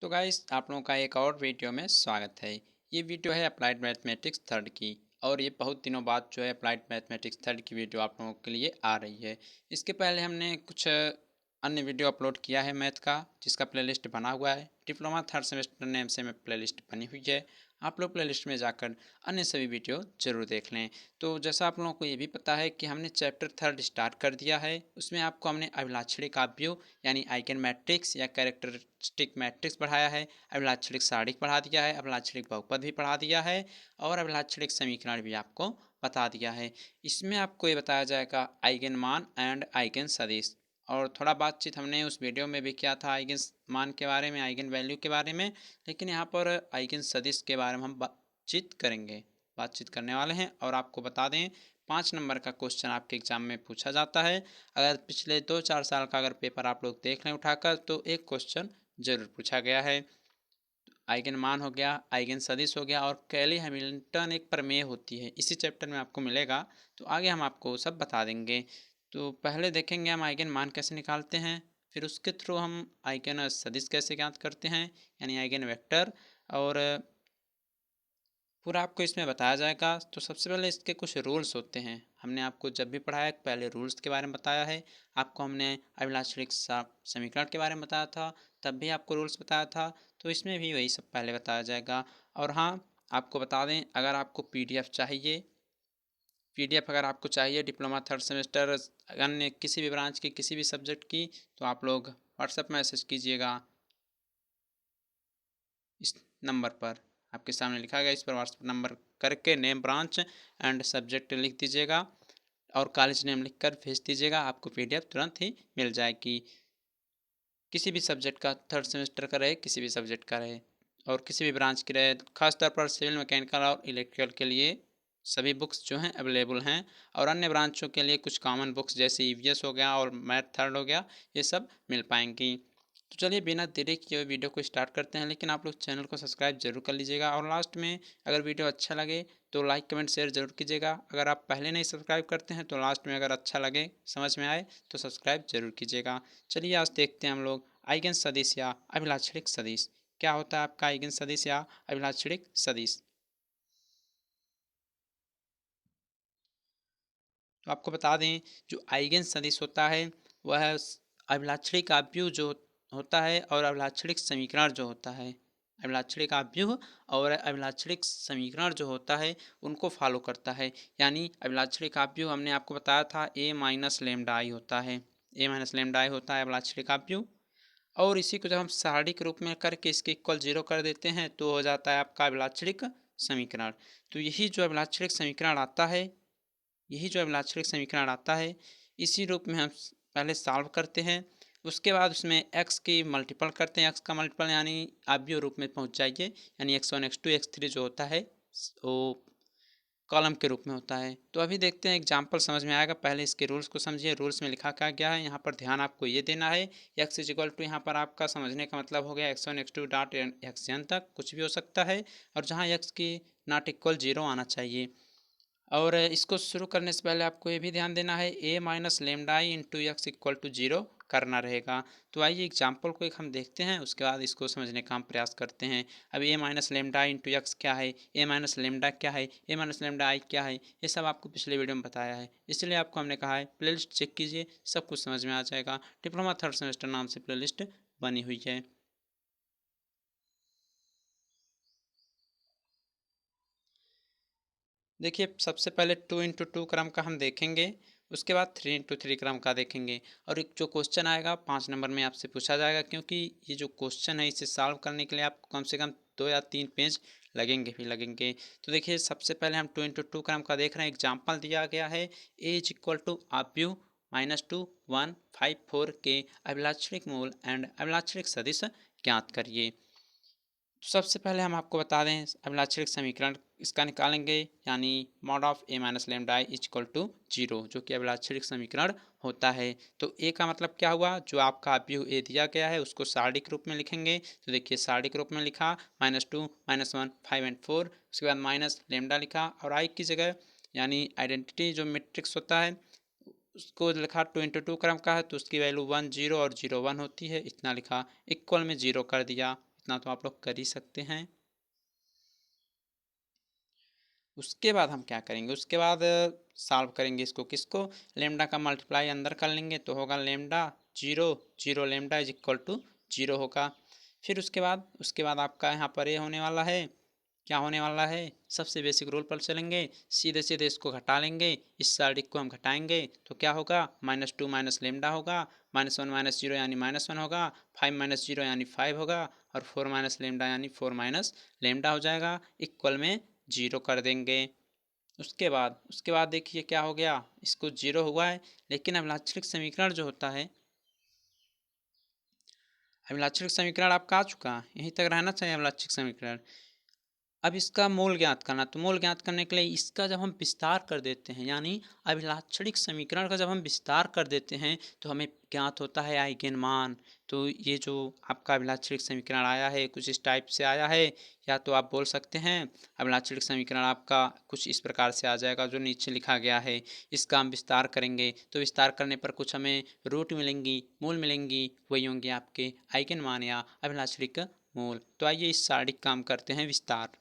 तो गाइस आप लोगों का एक और वीडियो में स्वागत है। ये वीडियो है अप्लाइड मैथमेटिक्स थर्ड की और ये बहुत दिनों बाद जो है अप्लाइड मैथमेटिक्स थर्ड की वीडियो आप लोगों के लिए आ रही है। इसके पहले हमने कुछ अन्य वीडियो अपलोड किया है मैथ का, जिसका प्लेलिस्ट बना हुआ है। डिप्लोमा थर्ड सेमेस्टर नेम से में प्लेलिस्ट बनी हुई है। आप लोग प्लेलिस्ट में जाकर अन्य सभी वीडियो जरूर देख लें। तो जैसा आप लोगों को ये भी पता है कि हमने चैप्टर थर्ड स्टार्ट कर दिया है। उसमें आपको हमने अभिलाक्षणिक काव्यों यानी आइगन मैट्रिक्स या कैरेक्टरिस्टिक मैट्रिक्स पढ़ाया है। अभिलाक्षणिक सारणिक पढ़ा दिया है, अभिलाक्षणिक बहुपद भी पढ़ा दिया है और अभिलाक्षणिक समीकरण भी आपको बता दिया है। इसमें आपको ये बताया जाएगा आइगन मान एंड आइगन सदिश। और थोड़ा बातचीत हमने उस वीडियो में भी किया था आइगन मान के बारे में, आइगन वैल्यू के बारे में, लेकिन यहाँ पर आइगन सदिश के बारे में हम बातचीत करने वाले हैं। और आपको बता दें 5 नंबर का क्वेश्चन आपके एग्जाम में पूछा जाता है। अगर पिछले 2-4 साल का अगर पेपर आप लोग देख लें उठाकर तो एक क्वेश्चन जरूर पूछा गया है। आइगन मान हो गया, आइगन सदिश हो गया और कैली हैमिल्टन एक प्रमेय होती है, इसी चैप्टर में आपको मिलेगा। तो आगे हम आपको सब बता देंगे। तो पहले देखेंगे हम आइगन मान कैसे निकालते हैं, फिर उसके थ्रू हम आइगन सदिश कैसे ज्ञात करते हैं यानी आइगन वेक्टर, और पूरा आपको इसमें बताया जाएगा। तो सबसे पहले इसके कुछ रूल्स होते हैं। हमने आपको जब भी पढ़ाया पहले रूल्स के बारे में बताया है। आपको हमने अभिलाक्षणिक समीकरण के बारे में बताया था, तब भी आपको रूल्स बताया था। तो इसमें भी वही सब पहले बताया जाएगा। और हाँ, आपको बता दें अगर आपको पीडीएफ चाहिए, पीडीएफ अगर आपको चाहिए डिप्लोमा थर्ड सेमेस्टर अन्य किसी भी ब्रांच की किसी भी सब्जेक्ट की, तो आप लोग व्हाट्सएप मैसेज कीजिएगा इस नंबर पर। आपके सामने लिखा गया, इस पर व्हाट्सएप नंबर करके नेम ब्रांच एंड सब्जेक्ट लिख दीजिएगा और कॉलेज नेम लिखकर भेज दीजिएगा। आपको पीडीएफ तुरंत ही मिल जाएगी। किसी भी सब्जेक्ट का, थर्ड सेमेस्टर का रहे, किसी भी सब्जेक्ट का रहे और किसी भी ब्रांच की रहे, खासतौर पर सिविल, मैकेनिकल और इलेक्ट्रिकल के लिए सभी बुक्स जो हैं अवेलेबल हैं। और अन्य ब्रांचों के लिए कुछ कॉमन बुक्स जैसे ईवीएस हो गया और मैथ थर्ड हो गया, ये सब मिल पाएंगी। तो चलिए बिना देरी किए हुए वीडियो को स्टार्ट करते हैं, लेकिन आप लोग चैनल को सब्सक्राइब जरूर कर लीजिएगा। और लास्ट में अगर वीडियो अच्छा लगे तो लाइक कमेंट शेयर जरूर कीजिएगा। अगर आप पहले नहीं सब्सक्राइब करते हैं तो लास्ट में अगर अच्छा लगे, समझ में आए, तो सब्सक्राइब जरूर कीजिएगा। चलिए आज देखते हैं हम लोग आइगन सदिश या अभिलाक्षणिक सदिश। क्या होता है आपका आइगन सदिश या अभिलाक्षणिक सदिश? तो आपको बता दें जो आइगन सदिश होता है वह अभिलाक्षणिक आव्यूह जो होता है और अभिलाक्षणिक समीकरण जो होता है, अभिलाक्षणिक आव्यूह और अभिलाक्षणिक समीकरण जो होता है उनको फॉलो करता है। यानी अभिलाक्षणिक आव्यूह हमने आपको बताया था ए माइनस लेमडा आई होता है, ए माइनस लेमडा आई होता है अभिलाक्षणिक आव्यूह। और इसी को जब हम सारणी के रूप में करके इसके इक्वल 0 कर देते हैं तो हो जाता है आपका अभिलाक्षणिक समीकरण। तो यही जो अभिलाक्षणिक समीकरण आता है, यही जो अभिलाक्षणिक समीकरण आता है, इसी रूप में हम पहले सॉल्व करते हैं। उसके बाद उसमें x की मल्टीपल करते हैं, x का मल्टीपल यानी आव्यूह रूप में पहुंच जाइए, यानी x1 x2 x3 जो होता है वो कॉलम के रूप में होता है। तो अभी देखते हैं एग्जाम्पल, समझ में आएगा। पहले इसके रूल्स को समझिए। रूल्स में लिखा क्या गया है, यहाँ पर ध्यान आपको ये देना है x इज इक्वल टू, यहाँ पर आपका समझने का मतलब हो गया x1 x2 डॉट xn तक कुछ भी हो सकता है, और जहाँ x की नॉट इक्वल 0 आना चाहिए। और इसको शुरू करने से पहले आपको ये भी ध्यान देना है a minus lambda I into X equal to 0 करना रहेगा। तो आइए एग्जाम्पल को एक हम देखते हैं, उसके बाद इसको समझने का हम प्रयास करते हैं। अब a minus lambda I into x क्या है, a माइनस लेमडा क्या है, a माइनस लेमडा आई क्या है, ये सब आपको पिछले वीडियो में बताया है। इसलिए आपको हमने कहा है प्लेलिस्ट चेक कीजिए, सब कुछ समझ में आ जाएगा। डिप्लोमा थर्ड सेमेस्टर नाम से प्लेलिस्ट बनी हुई है। देखिए सबसे पहले 2 इंटू 2 क्रम का हम देखेंगे, उसके बाद 3 इंटू 3 क्रम का देखेंगे। और एक जो क्वेश्चन आएगा 5 नंबर में आपसे पूछा जाएगा, क्योंकि ये जो क्वेश्चन है इसे सॉल्व करने के लिए आपको कम से कम 2 या 3 पेज लगेंगे। तो देखिए सबसे पहले हम 2 इंटू 2 क्रम का देख रहे हैं। एग्जाम्पल दिया गया है ए इज इक्वल टू आव्यूह -2 1 5 4 के अभिलाक्षणिक मूल एंड अभिलाक्षणिक सदिश ज्ञात करिए। तो सबसे पहले हम आपको बता दें अभिलाक्षणिक समीकरण इसका निकालेंगे, यानी mod of A minus lambda is equal to 0, जो कि अभिलाक्षणिक समीकरण होता है। तो ए का मतलब क्या हुआ, जो आपका आव्यूह ए दिया गया है उसको सारणी के रूप में लिखेंगे। तो देखिए सारणी के रूप में लिखा -2 -1 5 एंड 4, उसके बाद माइनस लेमडा लिखा और आई की जगह यानी आइडेंटिटी जो मैट्रिक्स होता है उसको लिखा 2 इंटू 2 क्रम का है तो उसकी वैल्यू 1 0 और 0 1 होती है, इतना लिखा। इक्वल में 0 कर दिया, इतना तो आप लोग कर ही सकते हैं। उसके बाद हम क्या करेंगे, उसके बाद सॉल्व करेंगे इसको, किसको, लेमडा का मल्टीप्लाई अंदर कर लेंगे तो होगा lambda zero, zero lambda is equal to zero होगा। फिर उसके बाद आपका यहाँ पर ये होने वाला है, क्या होने वाला है, सबसे बेसिक रूल पर चलेंगे, सीधे सीधे इसको घटा लेंगे, इस साइड को हम घटाएंगे तो क्या होगा, -2 माइनस लेमडा होगा, -1 माइनस जीरो यानी -1 होगा, 5 माइनस जीरो यानी 5 होगा, और 4 माइनस लेमडा यानी 4 माइनस लेमडा हो जाएगा, इक्वल में जीरो कर देंगे। उसके बाद देखिए क्या हो गया, इसको जीरो हुआ है, लेकिन अभिलाक्षणिक समीकरण जो होता है, अभिलाक्षणिक समीकरण आपका आ चुका, यहीं तक रहना चाहिए अभिलाक्षणिक समीकरण। अब इसका मूल ज्ञात करना, तो मूल ज्ञात करने के लिए इसका जब हम विस्तार कर देते हैं, यानी अभिलाक्षणिक समीकरण का जब हम विस्तार कर देते हैं तो हमें ज्ञात होता है आइगन मान। तो ये जो आपका अभिलाक्षणिक समीकरण आया है कुछ इस टाइप से आया है, या तो आप बोल सकते हैं अभिलाक्षणिक समीकरण आपका कुछ इस प्रकार से आ जाएगा जो नीचे लिखा गया है। इसका हम विस्तार करेंगे तो विस्तार करने पर कुछ हमें रूट मिलेंगी, मूल मिलेंगी, वही होंगे आपके आइगन मान या अभिलाक्षणिक मूल। तो आइए इस सारणी काम करते हैं विस्तार।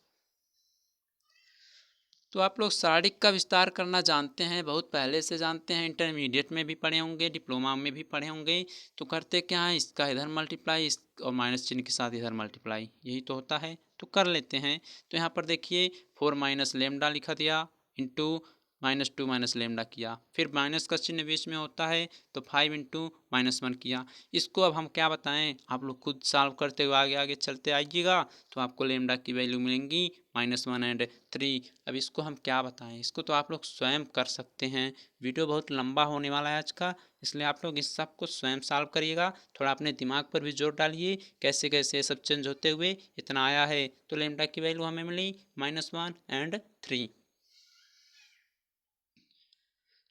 तो आप लोग सारणी का विस्तार करना जानते हैं, बहुत पहले से जानते हैं, इंटरमीडिएट में भी पढ़े होंगे, डिप्लोमा में भी पढ़े होंगे। तो करते क्या है, इसका इधर मल्टीप्लाई इस और माइनस चिन्ह के साथ इधर मल्टीप्लाई, यही तो होता है, तो कर लेते हैं। तो यहाँ पर देखिए 4 माइनस लेमडा लिखा दिया इंटू -2 माइनस लेमडा किया, फिर माइनस का चिन्ह बीच में होता है तो 5 इंटू -1 किया। इसको अब हम क्या बताएं, आप लोग खुद सॉल्व करते हुए आगे आगे चलते आइएगा तो आपको लेमडा की वैल्यू मिलेंगी -1 एंड 3। अब इसको हम क्या बताएं, इसको तो आप लोग स्वयं कर सकते हैं। वीडियो बहुत लंबा होने वाला है आज का, इसलिए आप लोग इस सब को स्वयं सॉल्व करिएगा, थोड़ा अपने दिमाग पर भी जोर डालिए कैसे कैसे सब चेंज होते हुए इतना आया है। तो लेमडा की वैल्यू हमें मिली -1 एंड 3।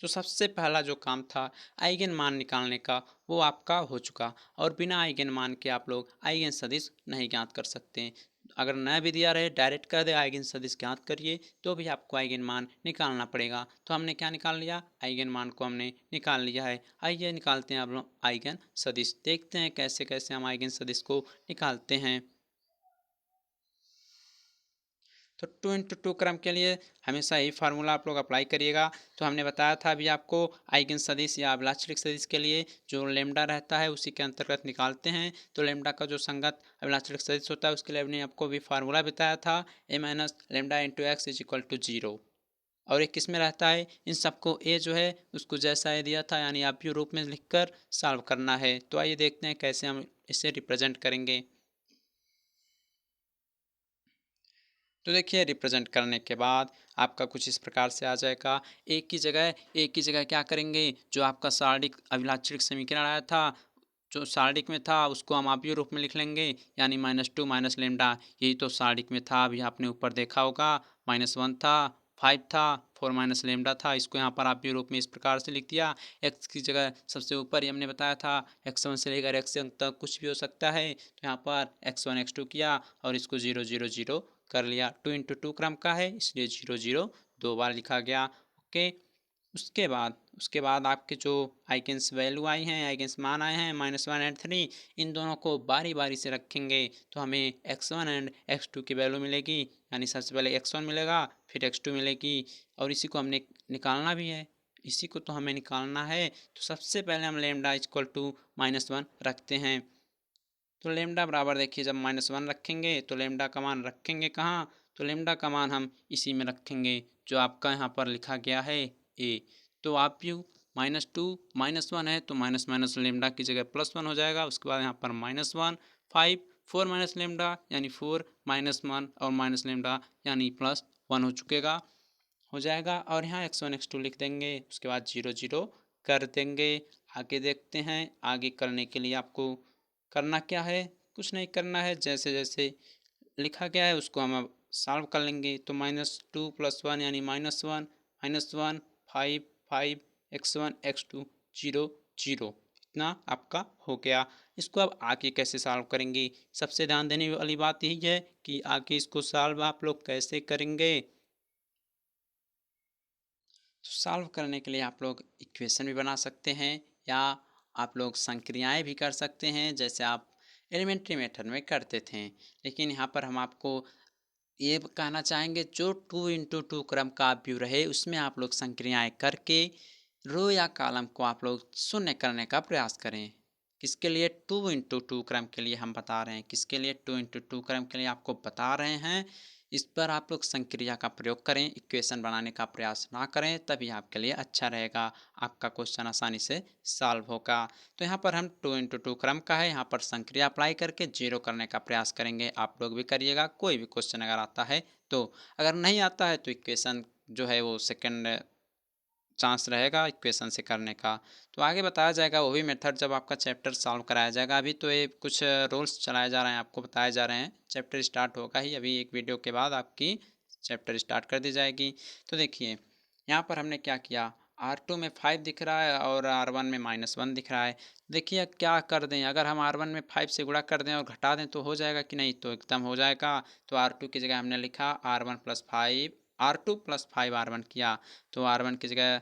तो सबसे पहला जो काम था आइगन मान निकालने का वो आपका हो चुका, और बिना आइगन मान के आप लोग आइगन सदिश नहीं ज्ञात कर सकते। अगर न भी दिया रहे डायरेक्ट कर दे आइगन सदिश ज्ञात करिए तो भी आपको आइगन मान निकालना पड़ेगा। तो हमने क्या निकाल लिया, आइगन मान को हमने निकाल लिया है। आइए निकालते हैं आप लोग आइगन सदिश, देखते हैं कैसे कैसे हम आइगन सदिश को निकालते हैं। तो 2 × 2 क्रम के लिए हमेशा यही फार्मूला आप लोग अप्लाई करिएगा। तो हमने बताया था अभी आपको आइगन सदिश या अभिलाक्षणिक सदिश के लिए जो लेमडा रहता है उसी के अंतर्गत निकालते हैं। तो लेमडा का जो संगत अभिलाक्षणिक सदिश होता है उसके लिए हमने आपको भी फार्मूला बताया था, a minus lambda into X is equal to 0। और ये किस में रहता है, इन सबको ए जो है उसको जैसा ए दिया था यानी आप रूप में लिखकर सॉल्व करना है। तो आइए देखते हैं कैसे हम इसे रिप्रेजेंट करेंगे। तो देखिए रिप्रेजेंट करने के बाद आपका कुछ इस प्रकार से आ जाएगा, एक की जगह क्या करेंगे, जो आपका सारणिक अभिलाक्षणिक समीकरण आया था जो सारणिक में था उसको हम आपीय रूप में लिख लेंगे, यानी -2 माइनस लेमडा, यही तो सारणिक में था, अभी आपने ऊपर देखा होगा -1 था, 5 था, 4 माइनस लेमडा था, इसको यहाँ पर आपीय रूप में इस प्रकार से लिख दिया। एक्स की जगह सबसे ऊपर ही हमने बताया था x1 से लेकर xn तक कुछ भी हो सकता है, तो यहाँ पर x1 x2 किया और इसको 0 0 0 कर लिया। 2 × 2 क्रम का है इसलिए 0 0 दो बार लिखा गया। ओके, उसके बाद आपके जो आइगन्स वैल्यू आई हैं, आइगन्स मान आए हैं -1 एंड 3, इन दोनों को बारी बारी से रखेंगे तो हमें x1 एंड x2 की वैल्यू मिलेगी, यानी सबसे पहले x1 मिलेगा फिर x2 मिलेगी, और इसी को हमने निकालना भी है, इसी को तो हमें निकालना है। तो सबसे पहले हम लेमडा इक्वल टू -1 रखते हैं। तो लेमडा बराबर देखिए जब -1 रखेंगे तो लेमडा का मान रखेंगे कहाँ, तो लेमडा का मान हम इसी में रखेंगे जो आपका यहाँ पर लिखा गया है ए। तो आप यू -2 -1 है तो माइनस माइनस लेमडा की जगह +1 हो जाएगा। उसके बाद यहाँ पर -1 5 4 माइनस लेमडा यानी 4 -1 और माइनस लेमडा यानी +1 हो चुकेगा, हो जाएगा। और यहाँ x1 x2 लिख देंगे, उसके बाद 0 0 कर देंगे। आगे देखते हैं, आगे करने के लिए आपको करना क्या है, कुछ नहीं करना है, जैसे जैसे लिखा गया है उसको हम अब सॉल्व कर लेंगे। तो -2 + 1 यानी -1 -1 5 5 x1 x2 0 0, इतना आपका हो गया। इसको अब आगे कैसे सॉल्व करेंगे, सबसे ध्यान देने वाली बात यही है कि आगे इसको सॉल्व आप लोग कैसे करेंगे। तो सॉल्व करने के लिए आप लोग इक्वेशन भी बना सकते हैं या आप लोग संक्रियाएं भी कर सकते हैं। जैसे आप एलिमेंट्री मेथड में करते थे। लेकिन यहाँ पर हम आपको ये कहना चाहेंगे, जो 2x2 क्रम का व्यू रहे उसमें आप लोग संक्रियाएं करके रो या कॉलम को आप लोग शून्य करने का प्रयास करें। किसके लिए? 2x2 क्रम के लिए हम बता रहे हैं। किसके लिए? 2x2 क्रम के लिए आपको बता रहे हैं। इस पर आप लोग संक्रिया का प्रयोग करें, इक्वेशन बनाने का प्रयास ना करें, तभी आपके लिए अच्छा रहेगा, आपका क्वेश्चन आसानी से सॉल्व होगा। तो यहाँ पर हम 2x2 क्रम का है, यहाँ पर संक्रिया अप्लाई करके जीरो करने का प्रयास करेंगे। आप लोग भी करिएगा, कोई भी क्वेश्चन अगर आता है तो। अगर नहीं आता है तो इक्वेशन जो है वो सेकंड चांस रहेगा इक्वेशन से करने का, तो आगे बताया जाएगा वो भी मेथड जब आपका चैप्टर सॉल्व कराया जाएगा। अभी तो ये कुछ रूल्स चलाए जा रहे हैं, आपको बताए जा रहे हैं। चैप्टर स्टार्ट होगा ही, अभी एक वीडियो के बाद आपकी चैप्टर स्टार्ट कर दी जाएगी। तो देखिए यहाँ पर हमने क्या किया, R2 में 5 दिख रहा है और R1 में -1 दिख रहा है। देखिए क्या कर दें, अगर हम R1 में 5 से गुणा कर दें और घटा दें तो हो जाएगा कि नहीं? तो एकदम हो जाएगा। तो R2 की जगह हमने लिखा R1 + 5, R2 + 5 R1 किया। तो R1 की जगह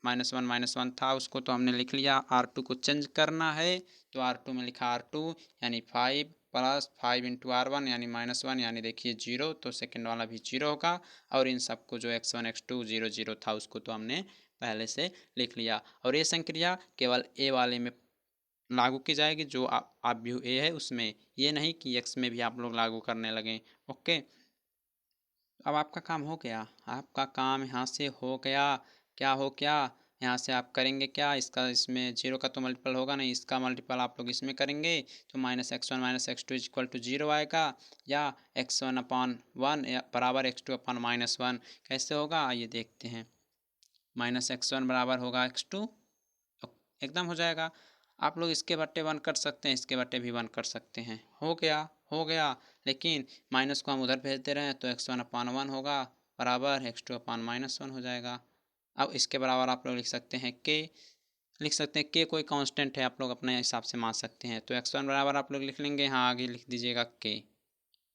-1 था, उसको तो हमने लिख लिया। R2 को चेंज करना है तो R2 में लिखा R2 यानी 5 + 5 × R1 यानी -1 यानी देखिए 0, तो सेकंड वाला भी 0 होगा। और इन सबको जो x1 x2 0 0 था उसको तो हमने पहले से लिख लिया। और ये संक्रिया केवल ए वाले में लागू की जाएगी, जो आप व्यू ए है उसमें, ये नहीं कि x में भी आप लोग लागू करने लगें। ओके, अब आपका काम हो गया, आपका काम यहाँ से हो गया। क्या हो गया? यहाँ से आप करेंगे क्या, इसका इसमें जीरो का तो मल्टीपल होगा नहीं, इसका मल्टीपल आप लोग इसमें करेंगे तो -x1 - x2 = 0 आएगा, या x1/1 बराबर x2/-1 कैसे होगा आइए देखते हैं। -x1 बराबर होगा x2, एकदम हो जाएगा। आप लोग इसके बट्टे 1 कर सकते हैं, इसके बट्टे भी 1 कर सकते हैं। हो गया, हो गया। लेकिन माइनस को हम उधर भेज दे रहे हैं तो x1/1 होगा बराबर x2/-1 हो जाएगा। अब इसके बराबर आप लोग लिख सकते हैं k, लिख सकते हैं k कोई कांस्टेंट है, आप लोग अपने हिसाब से मान सकते हैं। तो x1 बराबर आप लोग लिख लेंगे, हाँ आगे लिख दीजिएगा k,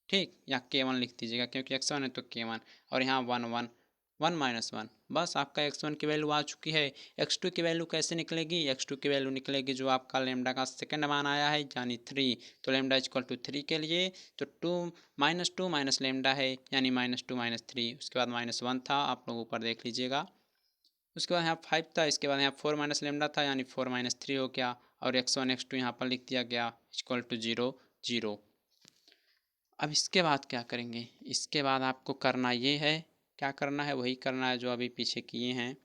ठीक, या k1 लिख दीजिएगा क्योंकि x1 है तो k1। और यहाँ 1 1 1 -1, बस आपका x1 की वैल्यू आ चुकी है। x2 की वैल्यू कैसे निकलेगी? x2 की वैल्यू निकलेगी जो आपका लेमडा का सेकंड मान आया है यानी 3, तो लेमडा = 3 के लिए तो 2 -2 माइनस लेमडा है यानी -2 - 3, उसके बाद -1 था, आप लोग ऊपर देख लीजिएगा। उसके बाद यहाँ 5 था, इसके बाद यहाँ 4 माइनस लेमडा था यानी 4 - 3 हो गया। और x1 x2 यहाँ पर लिख दिया गया = 0 0। अब इसके बाद क्या करेंगे? इसके बाद आपको करना ये है, क्या करना है? वही करना है जो अभी पीछे किए हैं।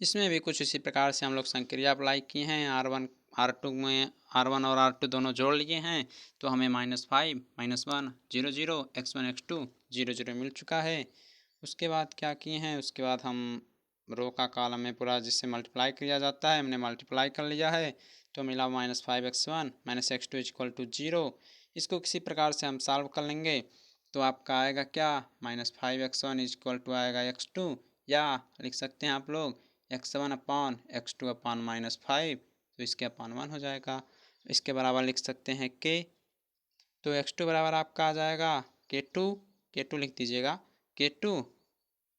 इसमें भी कुछ इसी प्रकार से हम लोग संक्रिया अप्लाई किए हैं। R2 में R1 और R2 दोनों जोड़ लिए हैं तो हमें -5 -1 0 0 x1 x2 0 0 मिल चुका है। उसके बाद क्या किए हैं? उसके बाद हम रो का कॉलम में पूरा जिससे मल्टीप्लाई किया जाता है हमने मल्टीप्लाई कर लिया है, तो मिला -5x1 - x2 = 0। इसको किसी प्रकार से हम सॉल्व कर लेंगे तो आपका आएगा क्या, -5x1 = आएगा x2, या लिख सकते हैं आप लोग x1/x2/-5, तो इसके अपान 1 हो जाएगा। इसके बराबर लिख सकते हैं k, तो x2 बराबर आपका आ जाएगा k2 लिख दीजिएगा k2,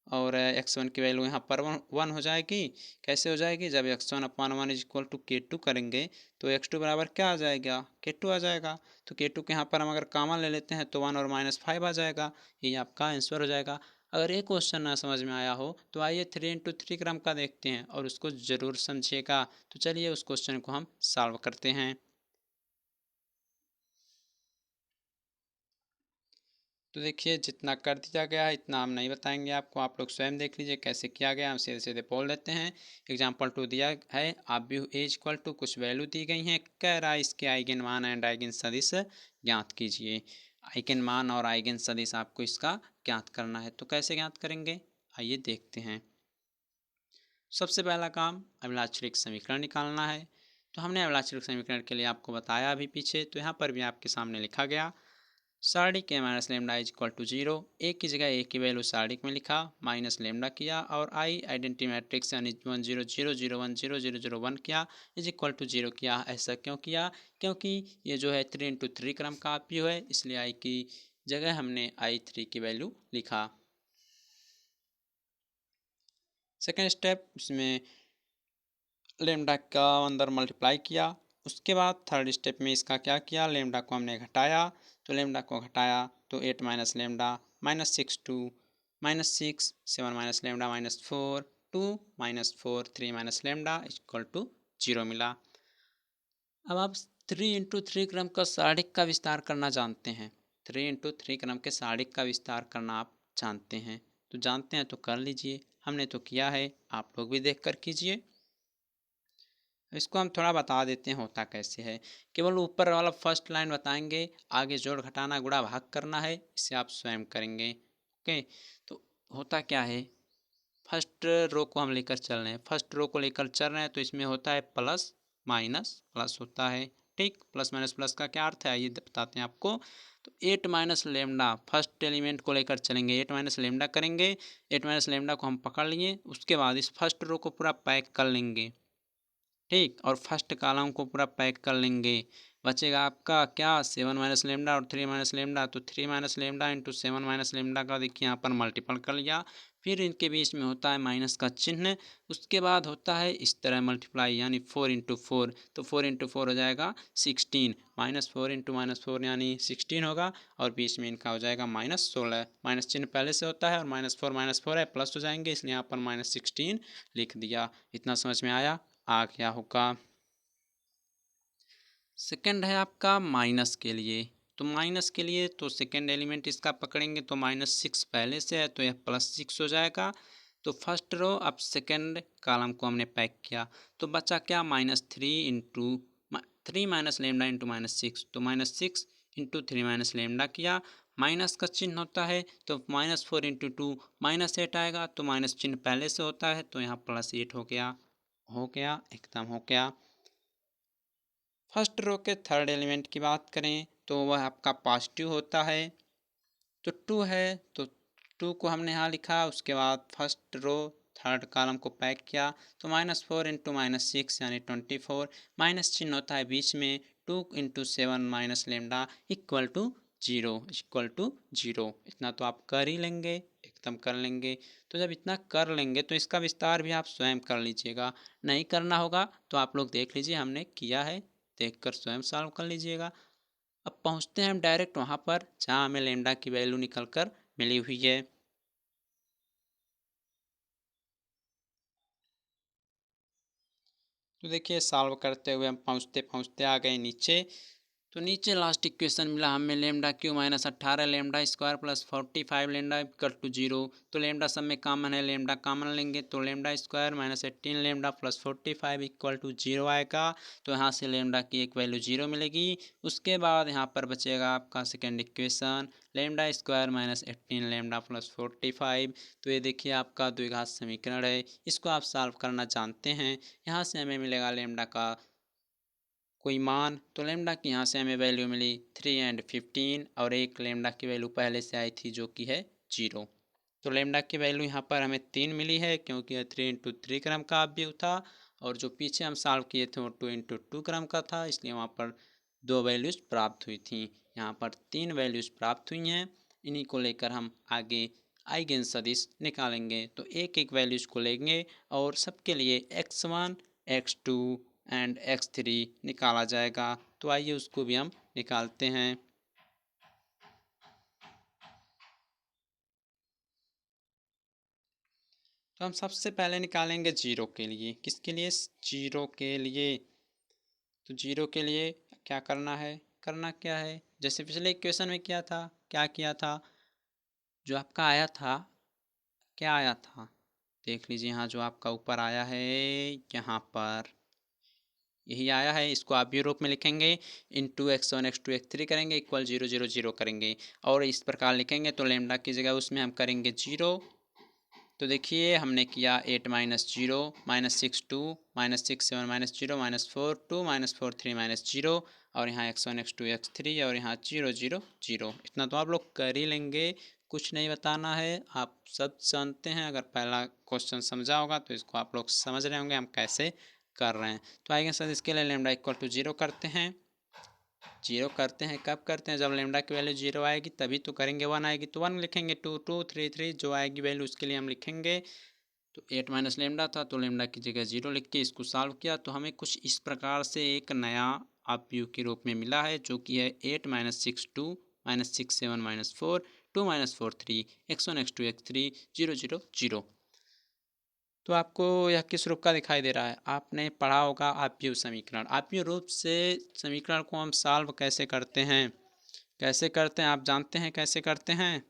और x1 की वैल्यू यहाँ पर 1 हो जाएगी। कैसे हो जाएगी? जब x1/1 = k2 करेंगे तो x2 बराबर क्या आ जाएगा? k2 आ जाएगा। तो k2 के यहाँ पर हम अगर कॉमन ले लेते हैं तो 1 और -5 आ जाएगा, ये आपका आंसर हो जाएगा। अगर ये क्वेश्चन ना समझ में आया हो तो आइए 3 × 3 क्रम का देखते हैं और उसको ज़रूर समझिएगा। तो चलिए उस क्वेश्चन को हम सॉल्व करते हैं। तो देखिए जितना कर दिया गया है इतना हम नहीं बताएंगे आपको, आप लोग स्वयं देख लीजिए कैसे किया गया। हम सीधे सीधे बोल देते हैं। एग्जाम्पल 2 दिया है, आप व्यू ए = कुछ वैल्यू दी गई हैं, कह रहा है इसके आइगन मान एंड आइगन सदिश ज्ञात कीजिए। आइगन मान और आइगन सदिश आपको इसका ज्ञात करना है, तो कैसे ज्ञात करेंगे आइए देखते हैं। सबसे पहला काम अभिलाक्षणिक समीकरण निकालना है। तो हमने अभिलाक्षणिक समीकरण के लिए आपको बताया अभी पीछे, तो यहाँ पर भी आपके सामने लिखा गया सारणी के माइनस लेमडा = 0, ए की जगह ए की वैल्यू सारणी में लिखा, माइनस लेमडा किया और आई आइडेंटिटी मैट्रिक्स यानी 1 0 0 0 1 0 0 0 1 किया = 0 किया। ऐसा क्यों किया? क्योंकि ये जो है 3 × 3 क्रम का व्यू है, इसलिए आई की जगह हमने I3 की वैल्यू लिखा। सेकेंड स्टेप, इसमें लेमडा का अंदर मल्टीप्लाई किया। उसके बाद थर्ड स्टेप में इसका क्या किया, लेमडा को हमने घटाया। तो लेमडा को घटाया तो 8 minus lambda minus 6 2 minus 6 7 minus lambda minus 4 2 minus 4 3 minus lambda equal to 0 मिला। अब आप 3 × 3 क्रम का सारणिक का विस्तार करना जानते हैं। 3 × 3 क्रम के सारणिक का विस्तार करना आप जानते हैं, तो जानते हैं तो कर लीजिए। हमने तो किया है, आप लोग भी देख कर कीजिए। इसको हम थोड़ा बता देते हैं होता कैसे है। केवल ऊपर वाला फर्स्ट लाइन बताएंगे, आगे जोड़ घटाना गुणा भाग करना है, इसे आप स्वयं करेंगे। ओके, तो होता क्या है, फर्स्ट रो को हम लेकर चल रहे हैं, फर्स्ट रो को लेकर चल रहे हैं, तो इसमें होता है प्लस माइनस प्लस होता है। ठीक, प्लस माइनस प्लस का क्या अर्थ है ये बताते हैं आपको। तो 8 माइनस लेमडा फर्स्ट एलिमेंट को लेकर चलेंगे, 8 माइनस लेमडा करेंगे। 8 माइनस लेमडा को हम पकड़ लिए, उसके बाद इस फर्स्ट रो को पूरा पैक कर लेंगे। ठीक, और फर्स्ट कॉलम को पूरा पैक कर लेंगे। बचेगा आपका क्या, 7 माइनस लेमडा और 3 माइनस लेमडा। तो 3 minus lambda into 7 minus lambda का देखिए यहाँ पर मल्टीपल कर लिया। फिर इनके बीच में होता है माइनस का चिन्ह। उसके बाद होता है इस तरह मल्टीप्लाई, यानी 4 × 4। तो 4 × 4 हो जाएगा 16, -4 × -4 यानी 16 होगा। और बीच में इनका हो जाएगा -16। माइनस चिन्ह पहले से होता है और -4 है, प्लस हो जाएंगे, इसलिए यहाँ पर -16 लिख दिया। इतना समझ में आया, आ गया होगा। सेकंड है आपका माइनस के लिए। तो माइनस के लिए तो सेकंड एलिमेंट इसका पकड़ेंगे तो -6 पहले से है, तो यह +6 हो जाएगा। तो फर्स्ट रो अब सेकंड कॉलम को हमने पैक किया, तो बचा क्या, -3 माइनस लेमडा इंटू -6। तो -6 इंटू 3 माइनस लेमडा किया। माइनस का चिन्ह होता है तो -4 × 2 -8 आएगा। तो माइनस चिन्ह पहले से होता है, तो यहाँ +8 हो गया, एकदम हो गया। फर्स्ट रो के थर्ड एलिमेंट की बात करें तो वह आपका पॉजिटिव होता है। तो 2 है, तो 2 को हमने यहाँ लिखा। उसके बाद फर्स्ट रो थर्ड कॉलम को पैक किया, तो -4 इंटू -6 यानी 24। माइनस चिन्ह होता है बीच में। 2 × 7 माइनस लेमडा इक्वल टू 0। इतना तो आप कर ही लेंगे, एकदम कर लेंगे। तो जब इतना कर लेंगे तो इसका विस्तार भी आप स्वयं कर लीजिएगा। नहीं करना होगा तो आप लोग देख लीजिए, हमने किया है, देखकर स्वयं सॉल्व कर लीजिएगा। अब पहुंचते हैं हम डायरेक्ट वहां पर जहां हमें लेमडा की वैल्यू निकल कर मिली हुई है। तो देखिए, सॉल्व करते हुए हम पहुंचते पहुंचते आ गए नीचे। तो नीचे लास्ट इक्वेशन मिला हमें, lambda cube -18 lambda square plus 45 lambda equal to 0। तो लेमडा सब में कॉमन है, लेमडा कॉमन लेंगे तो lambda square -18 lambda plus 45 equal to 0 आएगा। तो यहाँ से लेमडा की एक वैल्यू 0 मिलेगी। उसके बाद यहाँ पर बचेगा आपका second equation, lambda square -18 lambda plus 45। तो ये देखिए आपका द्विघात समीकरण है, इसको आप सॉल्व करना जानते हैं। यहाँ से हमें मिलेगा लेमडा का कोई मान। तो लेमडा की यहाँ से हमें वैल्यू मिली 3 और 15, और एक लेमडा की वैल्यू पहले से आई थी जो कि है 0। तो लेमडा की वैल्यू यहाँ पर हमें 3 मिली है, क्योंकि यह 3 × 3 क्रम का अवयव था। और जो पीछे हम सॉल्व किए थे वो 2 × 2 क्रम का था, इसलिए वहाँ पर 2 वैल्यूज़ प्राप्त हुई थी। यहाँ पर 3 वैल्यूज़ प्राप्त हुई हैं। इन्हीं को लेकर हम आगे आइगन सदिश निकालेंगे। तो एक एक वैल्यूज़ को लेंगे और सबके लिए x1 x2 एंड x3 निकाला जाएगा। तो आइए उसको भी हम निकालते हैं। तो हम सबसे पहले निकालेंगे 0 के लिए। किसके लिए, 0 के लिए। तो 0 के लिए क्या करना है, करना क्या है, जैसे पिछले इक्वेशन में किया था, क्या किया था, जो आपका आया था, क्या आया था, देख लीजिए। यहाँ जो आपका ऊपर आया है, यहाँ पर यही आया है। इसको आप भी रूप में लिखेंगे, इंटू x1 x2 x3 करेंगे, इक्वल 0 0 0 करेंगे। और इस प्रकार लिखेंगे तो लेमडा की जगह उसमें हम करेंगे 0। तो देखिए हमने किया 8 - 0 -6 2 -6 7 -0 -4 2 -4 3 -0। और यहाँ x1 x2 x3 और यहाँ 0 0 0। इतना तो आप लोग कर ही लेंगे, कुछ नहीं बताना है, आप सब जानते हैं। अगर पहला क्वेश्चन समझा होगा तो इसको आप लोग समझ रहे होंगे हम कैसे कर रहे हैं। तो आइए सर, इसके लिए लेमडा इक्वल टू 0 करते हैं। 0 करते हैं, कब करते हैं, जब लेमडा की वैल्यू 0 आएगी तभी तो करेंगे। 1 आएगी तो 1 लिखेंगे, 2 2 3 3 जो आएगी वैल्यू उसके लिए हम लिखेंगे। तो 8 माइनस लेमडा था, तो लेमडा की जगह 0 लिख के इसको सॉल्व किया तो हमें कुछ इस प्रकार से एक नया अपव्यू के रूप में मिला है, जो कि है 8 minus 6 2 minus 6 7 minus 4 2 minus 4 3 x1 x2 x3 0 0 0। तो आपको यह किस रूप का दिखाई दे रहा है? आपने पढ़ा होगा अपव्यू समीकरण। अपव्यू रूप से समीकरण को हम सॉल्व कैसे करते हैं? कैसे करते हैं आप जानते हैं कैसे करते हैं?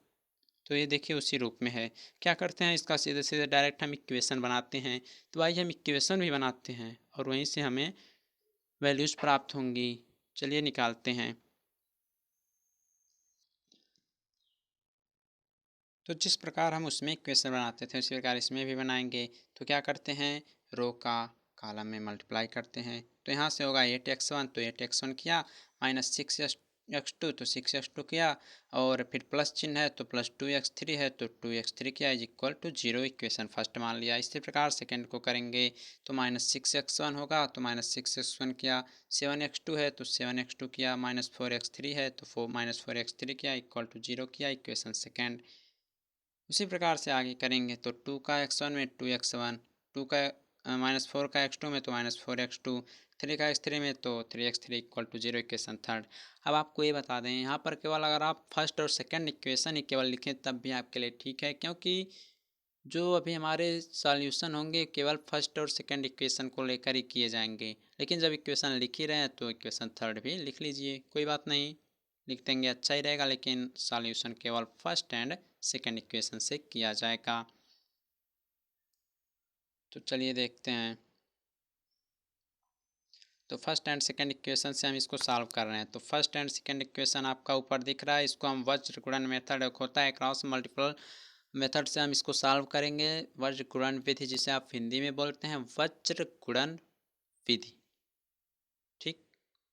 तो ये देखिए उसी रूप में है। क्या करते हैं, इसका सीधे सीधे डायरेक्ट हम इक्वेशन बनाते हैं। तो आइए हम इक्वेशन भी बनाते हैं और वहीं से हमें वैल्यूज़ प्राप्त होंगी। चलिए निकालते हैं। तो जिस प्रकार हम उसमें इक्वेशन बनाते थे उसी प्रकार इसमें भी बनाएंगे। तो क्या करते हैं, रो का कॉलम में मल्टीप्लाई करते हैं। तो यहाँ से होगा 8x1, तो 8x1 किया, माइनस 6x2 तो 6x2 किया, और फिर प्लस चिन्ह है तो प्लस 2x3 है तो 2x3 किया is equal to 0। Equation first मान लिया। इसी प्रकार सेकेंड को करेंगे तो माइनस 6x1 होगा तो माइनस 6x1 किया, 7x2 है तो 7x2 किया, माइनस 4x3 है तो माइनस 4x3 किया इक्वल टू 0 किया। इक्वेशन सेकेंड उसी प्रकार से आगे करेंगे तो 2 का x1 में 2x1, 2 का माइनस 4 का x2 में तो माइनस 4x2, 3 का x3 में तो 3x3 equal to 0। Equation third. अब आपको ये बता दें यहाँ पर केवल अगर आप फर्स्ट और सेकंड इक्वेशन ही केवल लिखें तब भी आपके लिए ठीक है, क्योंकि जो अभी हमारे सॉल्यूशन होंगे केवल फर्स्ट और सेकंड इक्वेशन को लेकर ही किए जाएंगे। लेकिन जब इक्वेशन लिख ही रहे हैं तो इक्वेशन थर्ड भी लिख लीजिए, कोई बात नहीं, लिख देंगे अच्छा ही रहेगा, लेकिन सॉल्यूशन केवल फर्स्ट एंड सेकेंड इक्वेशन से किया जाएगा। तो चलिए देखते हैं। तो फर्स्ट एंड सेकेंड इक्वेशन से हम इसको सॉल्व कर रहे हैं। तो फर्स्ट एंड सेकेंड इक्वेशन आपका ऊपर दिख रहा है, इसको हम वज्र गुणन मेथड होता है क्रॉस मल्टीपल मेथड से हम इसको सॉल्व करेंगे। वज्र गुणन विधि जिसे आप हिंदी में बोलते हैं वज्र गुणन विधि, ठीक।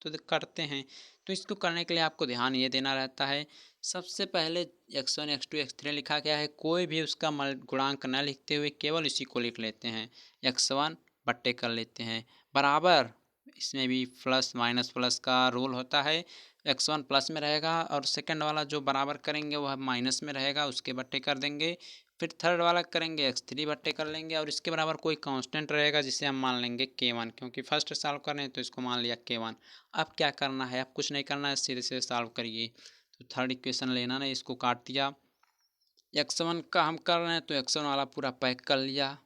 तो करते हैं। तो इसको करने के लिए आपको ध्यान ये देना रहता है, सबसे पहले x1 x2 x3 लिखा गया है, कोई भी उसका गुणांक न लिखते हुए केवल इसी को लिख लेते हैं। x1 बट्टे कर लेते हैं बराबर, इसमें भी प्लस माइनस प्लस का रूल होता है। x1 प्लस में रहेगा और सेकंड वाला जो बराबर करेंगे वह माइनस में रहेगा, उसके बट्टे कर देंगे। फिर थर्ड वाला करेंगे x3 बट्टे कर लेंगे और इसके बराबर कोई कांस्टेंट रहेगा जिसे हम मान लेंगे k1, क्योंकि फर्स्ट सॉल्व कर रहे हैं तो इसको मान लिया k1। अब क्या करना है, अब कुछ नहीं करना है, सीधे से सॉल्व करिए। तो थर्ड इक्वेशन लेना नहीं, इसको काट दिया। x1 का हम कर रहे हैं तो x1 वाला पूरा पैक कर लिया,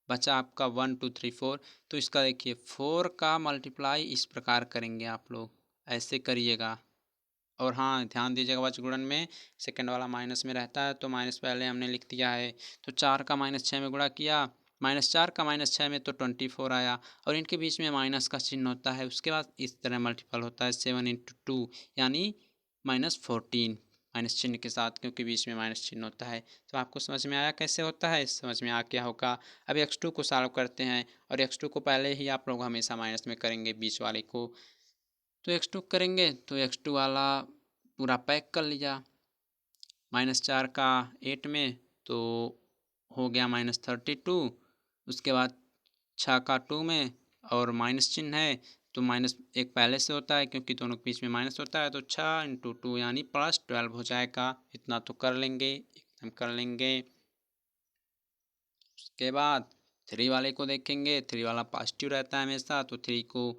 बचा आपका 1 2 3 4। तो इसका देखिए 4 का मल्टीप्लाई इस प्रकार करेंगे, आप लोग ऐसे करिएगा। और हाँ ध्यान दीजिएगा वज्र गुणन में सेकंड वाला माइनस में रहता है तो माइनस पहले हमने लिख दिया है। तो 4 का माइनस 6 में गुणा किया, माइनस 4 का माइनस 6 में तो 24 आया, और इनके बीच में माइनस का चिन्ह होता है। उसके बाद इस तरह मल्टीपल होता है 7 इंटू 2 यानी -14 माइनस चिन्ह के साथ, क्योंकि बीच में माइनस चिन्ह होता है। तो आपको समझ में आया कैसे होता है, समझ में आ क्या होगा। अब x2 को सॉल्व करते हैं, और x2 को पहले ही आप लोग हमेशा माइनस में करेंगे बीच वाले को। तो x2 करेंगे तो x2 वाला पूरा पैक कर लिया, -4 का 8 में तो हो गया -32। उसके बाद 6 का 2 में और माइनस चिन्ह है तो माइनस एक पहले से होता है क्योंकि दोनों के बीच में माइनस होता है, तो 6 इंटू 2 यानी +12 हो जाएगा। इतना तो कर लेंगे, एकदम कर लेंगे। उसके बाद 3 वाले को देखेंगे, 3 वाला पॉजिटिव रहता है हमेशा, तो 3 को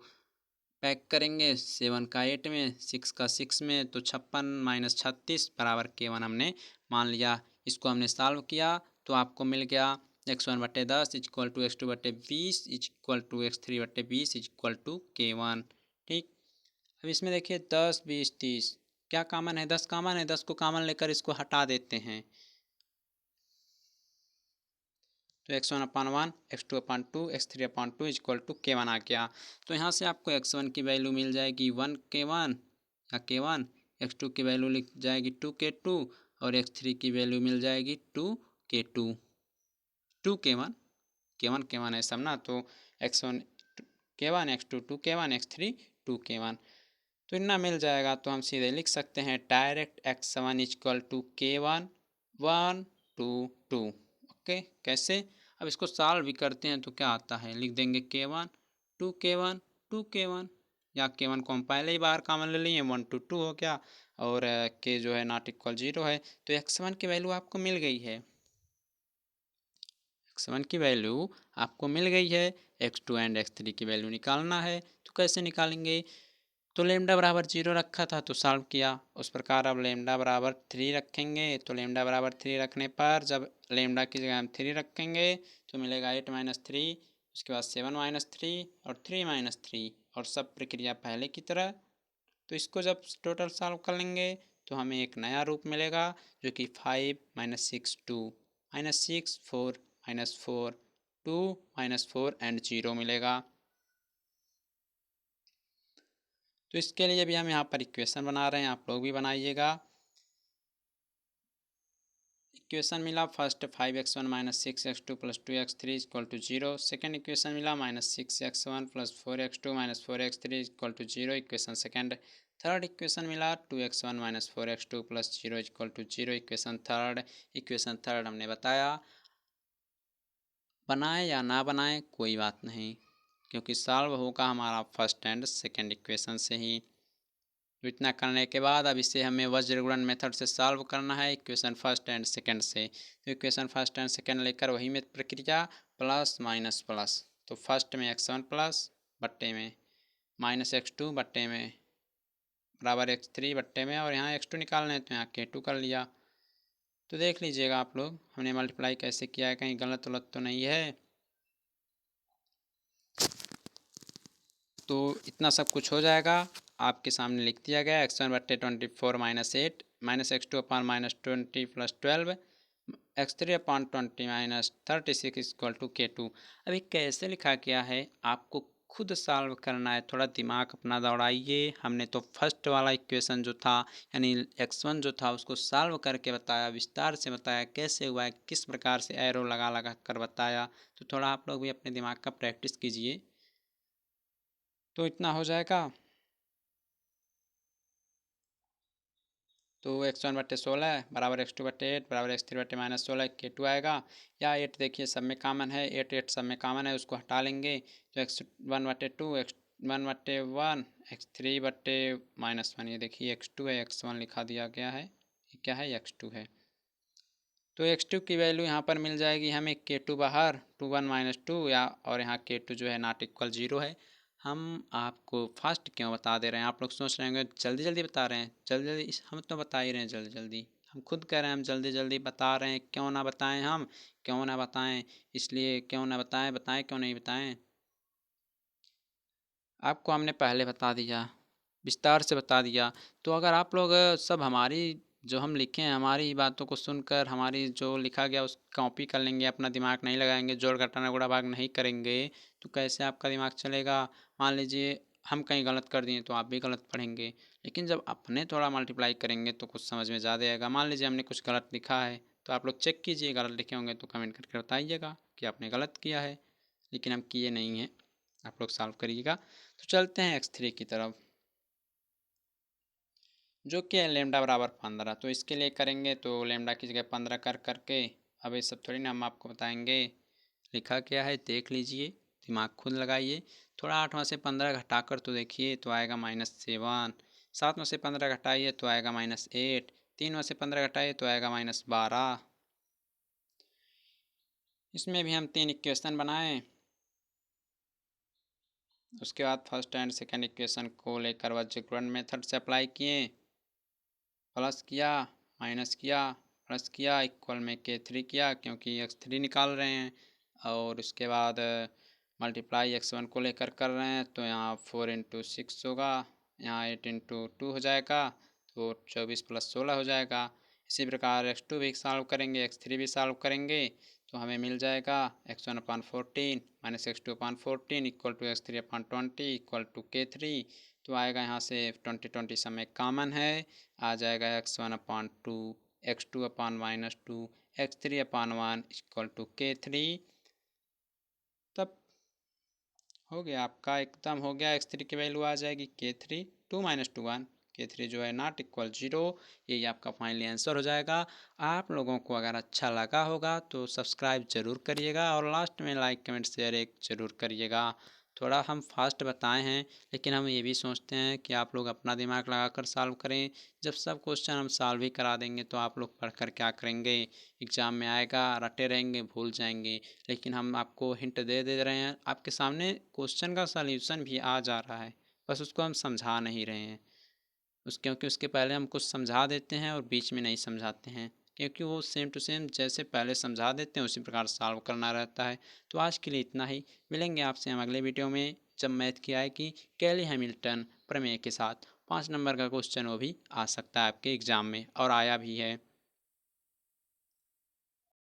पैक करेंगे 7 का 8 में, 6 का 6 में, तो 56 - 36 बराबर k1 हमने मान लिया। इसको हमने सॉल्व किया तो आपको मिल गया x1 बटे 10 इज इक्वल टू x2 बटे 20 इज इक्वल टू x3 बटे 20 इज इक्वल टू k1, ठीक। अब इसमें देखिए 10 20 30 क्या कॉमन है, 10 कॉमन है, 10 को कॉमन लेकर इसको हटा देते हैं। तो x1/1 x2/2 x3/2 is equal to k1 आ गया। तो यहाँ से आपको x1 की वैल्यू मिल जाएगी 1 k1 या k1, x2 की वैल्यू लिख जाएगी 2 k2 और x3 की वैल्यू मिल जाएगी 2 k2। 2 k1 k1 k1 है सब ना, तो x1 k1 x2 2 k1 x3 2 k1, तो इतना मिल जाएगा। तो हम सीधे लिख सकते हैं direct x1 is equal to k1 1 2 2। Okay, कैसे, अब इसको सॉल्व भी करते हैं तो क्या आता है, लिख देंगे k1 2 k1 2 k1, या k1 को हम पहले ही बाहर कॉमन ले लिए 1 2 2 हो गया, और k जो है नॉट इक्वल 0 है। तो x1 की वैल्यू आपको मिल गई है, x1 की वैल्यू आपको मिल गई है, x2 एंड x3 की वैल्यू निकालना है। तो कैसे निकालेंगे? तो लेमडा बराबर 0 रखा था तो सॉल्व किया, उस प्रकार अब लेमडा बराबर 3 रखेंगे। तो लेमडा बराबर 3 रखने पर जब लेमडा की जगह हम 3 रखेंगे तो मिलेगा 8 - 3, उसके बाद 7 - 3 और 3 - 3 और सब प्रक्रिया पहले की तरह। तो इसको जब टोटल सॉल्व कर लेंगे तो हमें एक नया रूप मिलेगा जो कि 5 - 6 2 -6 4 -4 2 -4 एंड 0 मिलेगा। तो इसके लिए भी हम यहाँ पर इक्वेशन बना रहे हैं, आप लोग भी बनाइएगा। इक्वेशन मिला first 5x1 - 6x2 + 2x3 = 0। Second equation मिला -6x1 + 4x2 - 4x3 = 0 equation second. Third equation मिला 2x1 - 4x2 + 0 = 0 equation third. Equation third हमने बताया, बनाए या ना बनाए कोई बात नहीं, क्योंकि सॉल्व होगा हमारा फर्स्ट एंड सेकेंड इक्वेशन से ही। तो इतना करने के बाद अब इसे हमें वज्रगुणन मेथड से सॉल्व करना है इक्वेशन फर्स्ट एंड सेकंड से। तो इक्वेशन फर्स्ट एंड सेकंड लेकर वही में प्रक्रिया प्लस माइनस प्लस। तो फर्स्ट में x1 प्लस बट्टे में -x2 बट्टे में बराबर x3 बट्टे में, और यहाँ x2 निकालना है तो यहाँ k2 कर लिया। तो देख लीजिएगा आप लोग हमने मल्टीप्लाई कैसे किया है, कहीं गलत उलत तो नहीं है। तो इतना सब कुछ हो जाएगा, आपके सामने लिख दिया गया x1 बट्टे 24 - 8 -x2 अपान -20 + 12 x3 अपान 20 - 36 = k2। अभी कैसे लिखा गया है आपको खुद सॉल्व करना है, थोड़ा दिमाग अपना दौड़ाइए। हमने तो फर्स्ट वाला इक्वेशन जो था यानी x1 जो था उसको सॉल्व करके बताया, विस्तार से बताया कैसे हुआ है, किस प्रकार से एरो लगा लगा कर बताया। तो थोड़ा आप लोग भी अपने दिमाग का प्रैक्टिस कीजिए, तो इतना हो जाएगा। तो x1 बट्टे 16 बराबर x2 बट्टे 8 बराबर x3 बट्टे -16 k2 आएगा। या 8 देखिए सब में कॉमन है, 8 सब में कॉमन है, उसको हटा लेंगे तो x1 बट्टे 2 x1 बट्टे 1 x3 बट्टे -1, ये देखिए x2 है, x1 लिखा दिया गया है, ये क्या है x2 है। तो x2 की वैल्यू यहाँ पर मिल जाएगी हमें k2 बाहर 2 1 - 2 या, और यहाँ k2 जो है नॉट इक्वल 0 है। हम आपको फास्ट क्यों बता दे रहे हैं, आप लोग सोच रहे होंगे जल्दी जल्दी बता रहे हैं, जल्दी जल्दी हम तो बता ही रहे हैं जल्दी जल्दी, हम खुद कह रहे हैं हम जल्दी जल्दी बता रहे हैं, क्यों ना बताएं, हम क्यों ना बताएं, इसलिए क्यों ना बताएं, बताएं क्यों नहीं बताएं। आपको हमने पहले बता दिया, विस्तार से बता दिया। तो अगर आप लोग सब हमारी जो हम लिखे हैं हमारी बातों को सुनकर हमारी जो लिखा गया उस कॉपी कर लेंगे, अपना दिमाग नहीं लगाएंगे, जोड़ घटाना गुणा भाग नहीं करेंगे, तो कैसे आपका दिमाग चलेगा। मान लीजिए हम कहीं गलत कर दिए तो आप भी गलत पढ़ेंगे, लेकिन जब अपने थोड़ा मल्टीप्लाई करेंगे तो कुछ समझ में ज़्यादा आएगा। मान लीजिए हमने कुछ गलत लिखा है तो आप लोग चेक कीजिए, गलत लिखे होंगे तो कमेंट करके बताइएगा कि आपने गलत किया है, लेकिन हम किए नहीं हैं, आप लोग सॉल्व करिएगा। तो चलते हैं x3 की तरफ, जो कि है लेमडा बराबर 15। तो इसके लिए करेंगे तो लेमडा की जगह 15 कर करके, अब ये सब थोड़ी ना हम आपको बताएंगे, लिखा क्या है देख लीजिए, दिमाग खुद लगाइए। थोड़ा 8 में से 15 घटाकर तो देखिए तो आएगा -7, 7 में से 15 घटाइए तो आएगा -8, 3 में से 15 घटाइए तो आएगा -12। इसमें भी हम 3 इक्वेशन बनाएं, उसके बाद फर्स्ट एंड सेकेंड इक्वेशन को लेकर वज्रगुणन मेथड से अप्लाई किए, प्लस किया माइनस किया प्लस किया इक्वल में k3 किया क्योंकि x3 निकाल रहे हैं, और उसके बाद मल्टीप्लाई x1 को लेकर कर रहे हैं तो यहाँ 4 × 6 होगा, यहाँ 8 × 2 हो जाएगा, तो 24 + 16 हो जाएगा। इसी प्रकार x2 भी सॉल्व करेंगे, x3 भी सॉल्व करेंगे तो हमें मिल जाएगा x1/14 - x2/14 = x3/20 = k3। तो आएगा यहाँ से 20 20 समय कॉमन है, आ जाएगा x1/2 x2/-2 x3/1 = k3। तब हो गया आपका, एकदम हो गया, x3 की वैल्यू आ जाएगी k3 2 - 2 1, k3 जो है नॉट इक्वल 0। यही आपका फाइनली आंसर हो जाएगा। आप लोगों को अगर अच्छा लगा होगा तो सब्सक्राइब ज़रूर करिएगा, और लास्ट में लाइक कमेंट शेयर एक ज़रूर करिएगा। थोड़ा हम फास्ट बताए हैं, लेकिन हम ये भी सोचते हैं कि आप लोग अपना दिमाग लगाकर सॉल्व करें। जब सब क्वेश्चन हम सॉल्व ही करा देंगे तो आप लोग पढ़कर क्या करेंगे? एग्ज़ाम में आएगा, रटे रहेंगे, भूल जाएंगे। लेकिन हम आपको हिंट दे दे रहे हैं, आपके सामने क्वेश्चन का सॉल्यूशन भी आ जा रहा है, बस उसको हम समझा नहीं रहे हैं। क्योंकि उसके पहले हम कुछ समझा देते हैं और बीच में नहीं समझाते हैं, क्योंकि वो सेम टू सेम जैसे पहले समझा देते हैं उसी प्रकार सॉल्व करना रहता है। तो आज के लिए इतना ही। मिलेंगे आपसे हम अगले वीडियो में, जब मैथ की आएगी कैली हैमिल्टन प्रमेय के साथ। 5 नंबर का क्वेश्चन वो भी आ सकता है आपके एग्ज़ाम में, और आया भी है।